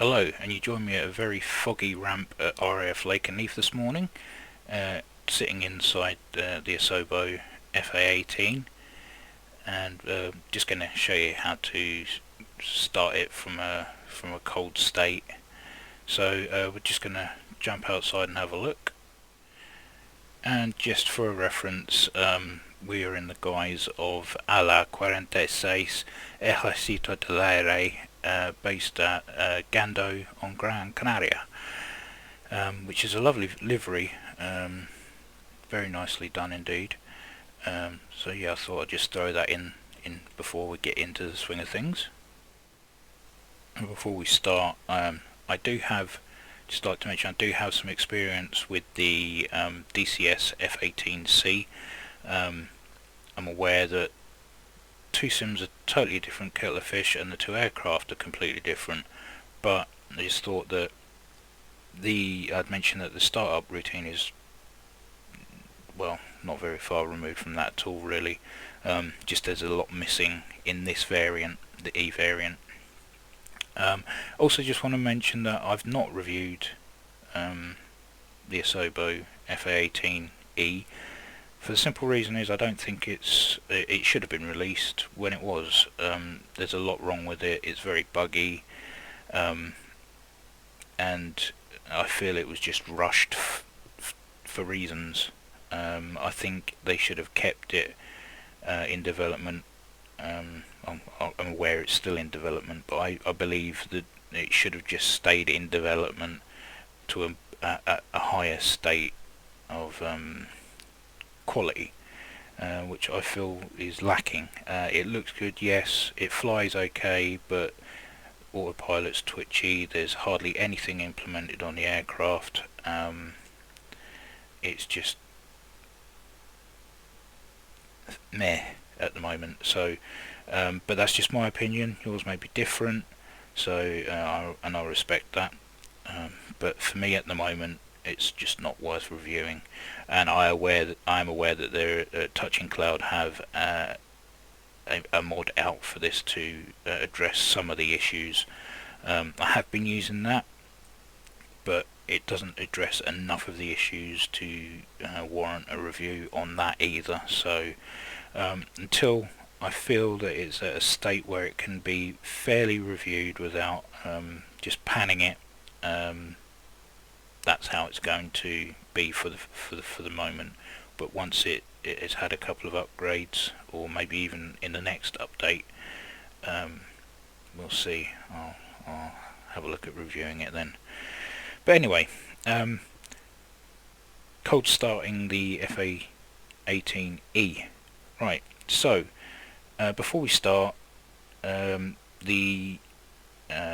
Hello, and you join me at a very foggy ramp at RAF Lakenheath this morning, sitting inside the Asobo FA-18, and just going to show you how to start it from a cold state. So we're just going to jump outside and have a look. And just for a reference, we are in the guise of A-18E Ejército del Aire, based at Gando on Gran Canaria, which is a lovely livery, very nicely done indeed. So yeah, I thought I'd just throw that in before we get into the swing of things. And before we start, I do have, just like to mention, I do have some experience with the DCS F-18C. I'm aware that two sims are totally different kettle of fish, and the two aircraft are completely different, but I just thought that I'd mentioned that the startup routine is, well, not very far removed from that at all really. Just there's a lot missing in this variant, the E variant. Also just want to mention that I've not reviewed the Asobo FA-18E, for the simple reason is I don't think it should have been released when it was. There's a lot wrong with it. It's very buggy, and I feel it was just rushed for reasons. I think they should have kept it in development. I'm aware it's still in development, but I believe that it should have just stayed in development to a higher state of quality, which I feel is lacking. It looks good, yes, it flies okay, but autopilot's twitchy, there's hardly anything implemented on the aircraft. It's just meh at the moment. So but that's just my opinion, yours may be different, so and I respect that, but for me at the moment it's just not worth reviewing. And I am aware that their Touching Cloud have a mod out for this to address some of the issues. I have been using that, but it doesn't address enough of the issues to warrant a review on that either. So until I feel that it's at a state where it can be fairly reviewed without just panning it, that's how it's going to be for the moment. But once it has had a couple of upgrades, or maybe even in the next update, we'll see. I'll have a look at reviewing it then. But anyway, cold starting the FA-18E. Right, so before we start, the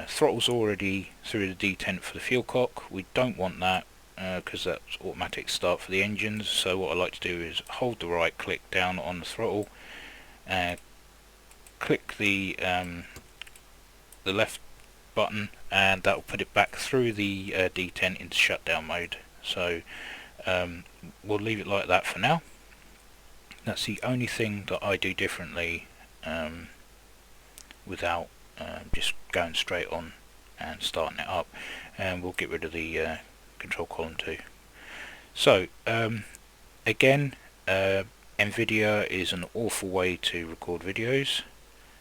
throttle's already through the detent for the fuel cock. We don't want that because that's automatic start for the engines. So what I like to do is hold the right click down on the throttle, click the left button, and that will put it back through the detent into shutdown mode. So we'll leave it like that for now. That's the only thing that I do differently, without just going straight on and starting it up, and we'll get rid of the control column too. So again, NVIDIA is an awful way to record videos,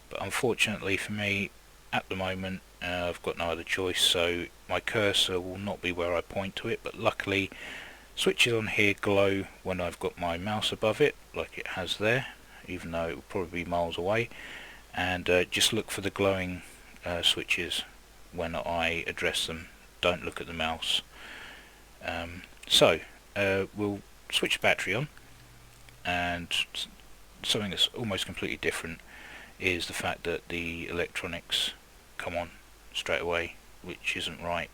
but unfortunately for me at the moment I've got no other choice, so my cursor will not be where I point to it, but luckily switches on here glow when I've got my mouse above it, like it has there, even though it will probably be miles away. And just look for the glowing switches when I address them, don't look at the mouse. So we'll switch the battery on, and something that's almost completely different is the fact that the electronics come on straight away, which isn't right.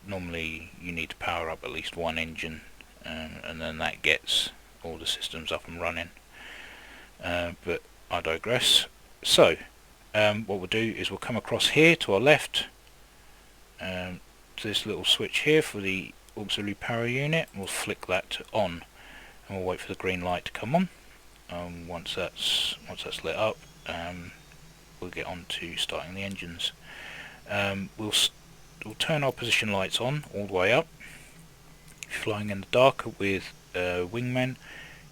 Normally you need to power up at least one engine, and then that gets all the systems up and running, but I digress. So what we'll do is we'll come across here to our left to this little switch here for the auxiliary power unit. We'll flick that to on, and we'll wait for the green light to come on. Once that's lit up, we'll get on to starting the engines. We'll turn our position lights on all the way up. If you're flying in the dark with wingmen,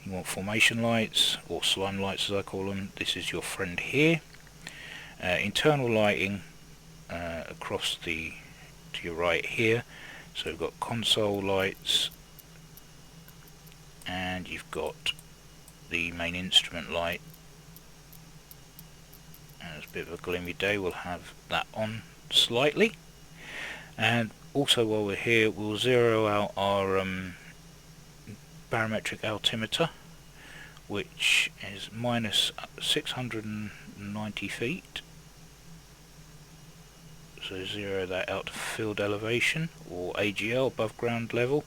you want formation lights, or slime lights as I call them. This is your friend here. Internal lighting across to your right here. So we've got console lights, and you've got the main instrument light. And it's a bit of a gloomy day, we'll have that on slightly. And also while we're here, we'll zero out our barometric altimeter, which is minus 690 feet. So zero that out to field elevation, or AGL, above ground level.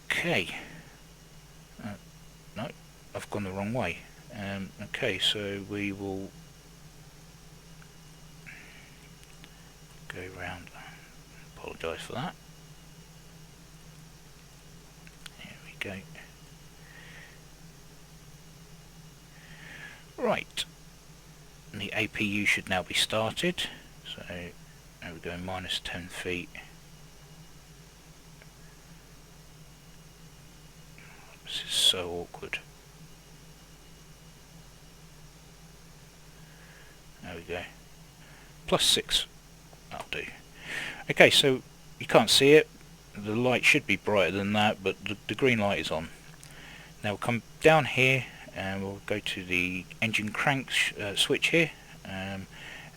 Okay. No, I've gone the wrong way. Okay, so we will go round. Apologise for that. Here we go. Right. The APU should now be started. So there we go, minus 10 feet. This is so awkward. There we go. Plus 6. That'll do. Okay, so you can't see it. The light should be brighter than that, but the green light is on. Now we'll come down here and we'll go to the engine crank switch here, and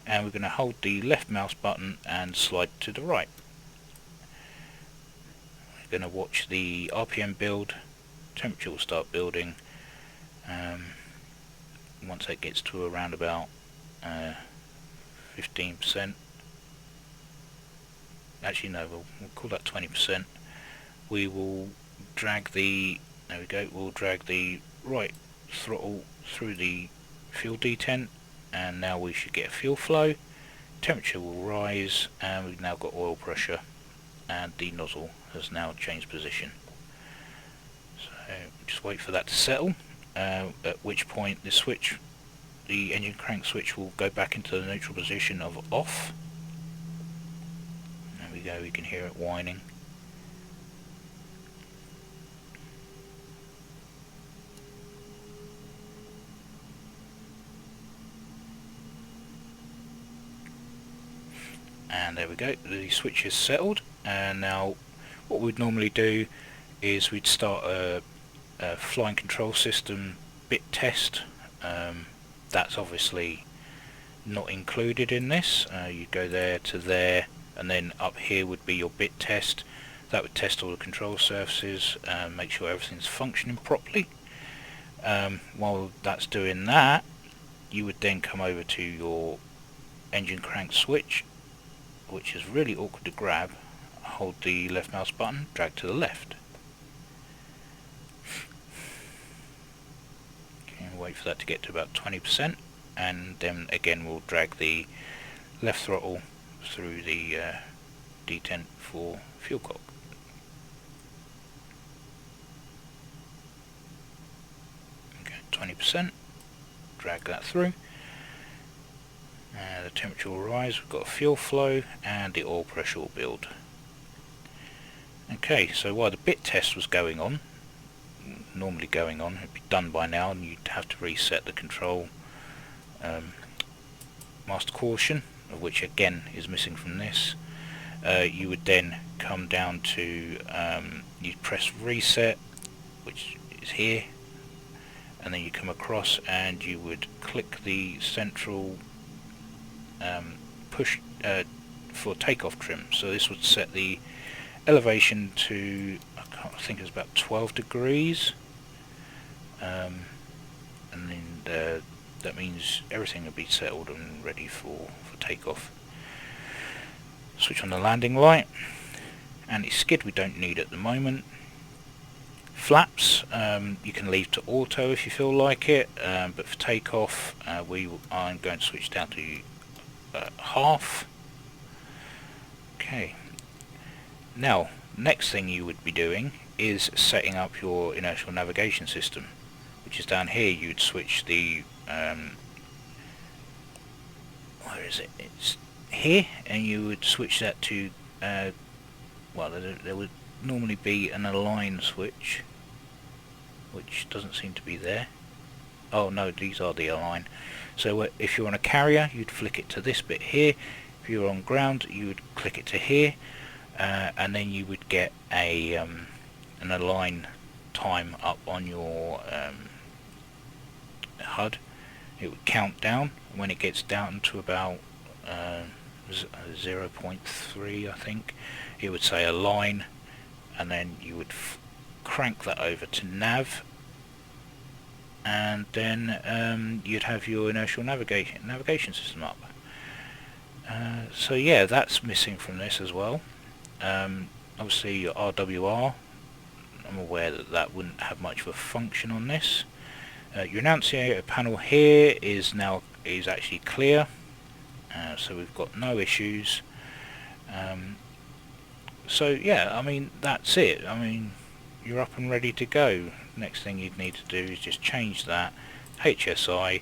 we're going to hold the left mouse button and slide to the right. We're going to watch the RPM build. Temperature will start building. Once it gets to around about 15%, actually no, we'll call that 20%. We will drag the, there we go, we'll drag the right throttle through the fuel detent, and now we should get a fuel flow. Temperature will rise, and we've now got oil pressure, and the nozzle has now changed position. So just wait for that to settle, at which point the engine crank switch will go back into the neutral position of off. There we go, we can hear it whining. And there we go, the switch is settled. And now what we'd normally do is we'd start a flying control system bit test. That's obviously not included in this. You go there to there, and then up here would be your bit test. That would test all the control surfaces, make sure everything's functioning properly. While that's doing that, you would then come over to your engine crank switch, which is really awkward to grab. Hold the left mouse button, drag to the left. Okay, wait for that to get to about 20%, and then again we'll drag the left throttle through the detent for fuel cock. Okay, 20%, drag that through. The temperature will rise, we've got a fuel flow, and the oil pressure will build. Okay, so while the bit test was going on, normally going on, it'd be done by now, and you'd have to reset the control master caution, which again is missing from this. You would then come down to, you'd press reset, which is here, and then you come across and you would click the central push for takeoff trim. So this would set the elevation to, I think it's about 12 degrees, and then that means everything will be settled and ready for takeoff. Switch on the landing light. Anti-skid we don't need at the moment. Flaps you can leave to auto if you feel like it, but for takeoff I'm going to switch down to half. Okay, now next thing you would be doing is setting up your inertial navigation system, which is down here. You'd switch the is it? It's here, and you would switch that to well, there would normally be an align switch, which doesn't seem to be there. Oh no, these are the align. So if you're on a carrier, you'd flick it to this bit here. If you're on ground, you would click it to here, and then you would get a an align time up on your HUD. It would count down, and when it gets down to about 0.3, I think, it would say align, and then you would crank that over to nav, and then you'd have your inertial navigation system up. So yeah, that's missing from this as well. Obviously your RWR, I'm aware that that wouldn't have much of a function on this. Your annunciator panel here is actually clear, so we've got no issues. So yeah, I mean, that's it. I mean, you're up and ready to go. Next thing you'd need to do is just change that HSI,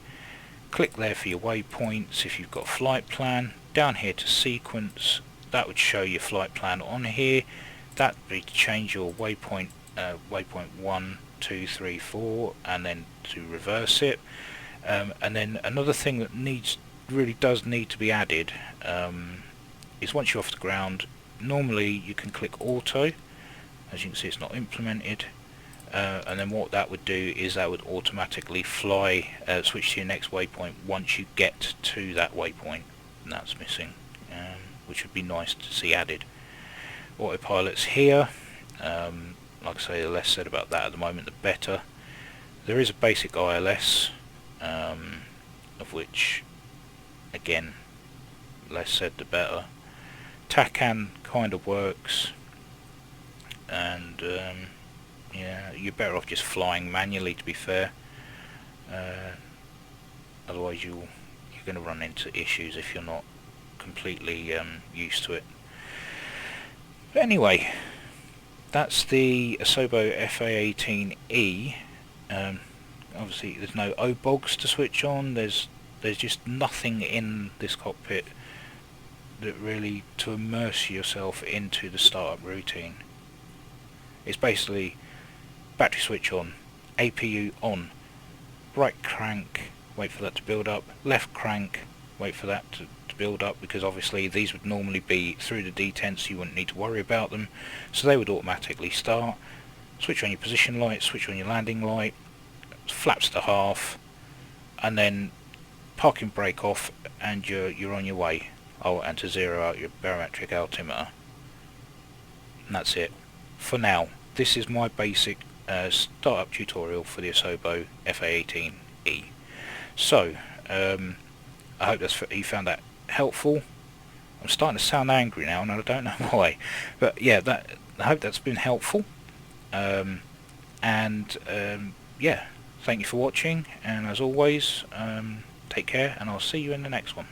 click there for your waypoints if you've got flight plan, down here to sequence. That would show your flight plan on here. That would be to change your waypoint, waypoint 1, 2, 3, 4, and then to reverse it. And then another thing that really does need to be added is once you're off the ground, normally you can click auto. As you can see, it's not implemented, and then what that would do is that would automatically switch to your next waypoint once you get to that waypoint, and that's missing, which would be nice to see added. Autopilot's here. Like I say, the less said about that at the moment, the better. There is a basic ILS, of which, again, less said the better. TACAN kind of works, and yeah, you're better off just flying manually, to be fair. Otherwise you're going to run into issues if you're not completely used to it. But anyway, that's the Asobo FA-18E. Obviously there's no OBOGs to switch on. There's just nothing in this cockpit that really to immerse yourself into the startup routine. It's basically battery switch on, APU on, right crank, wait for that to build up, left crank, wait for that to build up, because obviously these would normally be through the detent, so you wouldn't need to worry about them, so they would automatically start. Switch on your position light, switch on your landing light, flaps to half, and then parking brake off, and you're on your way. Oh, and to zero out your barometric altimeter. And that's it for now. This is my basic startup tutorial for the Asobo FA-18E. So I hope you found that helpful. I'm starting to sound angry now, and I don't know why, but yeah, I hope that's been helpful. Yeah, thank you for watching, and as always, take care, and I'll see you in the next one.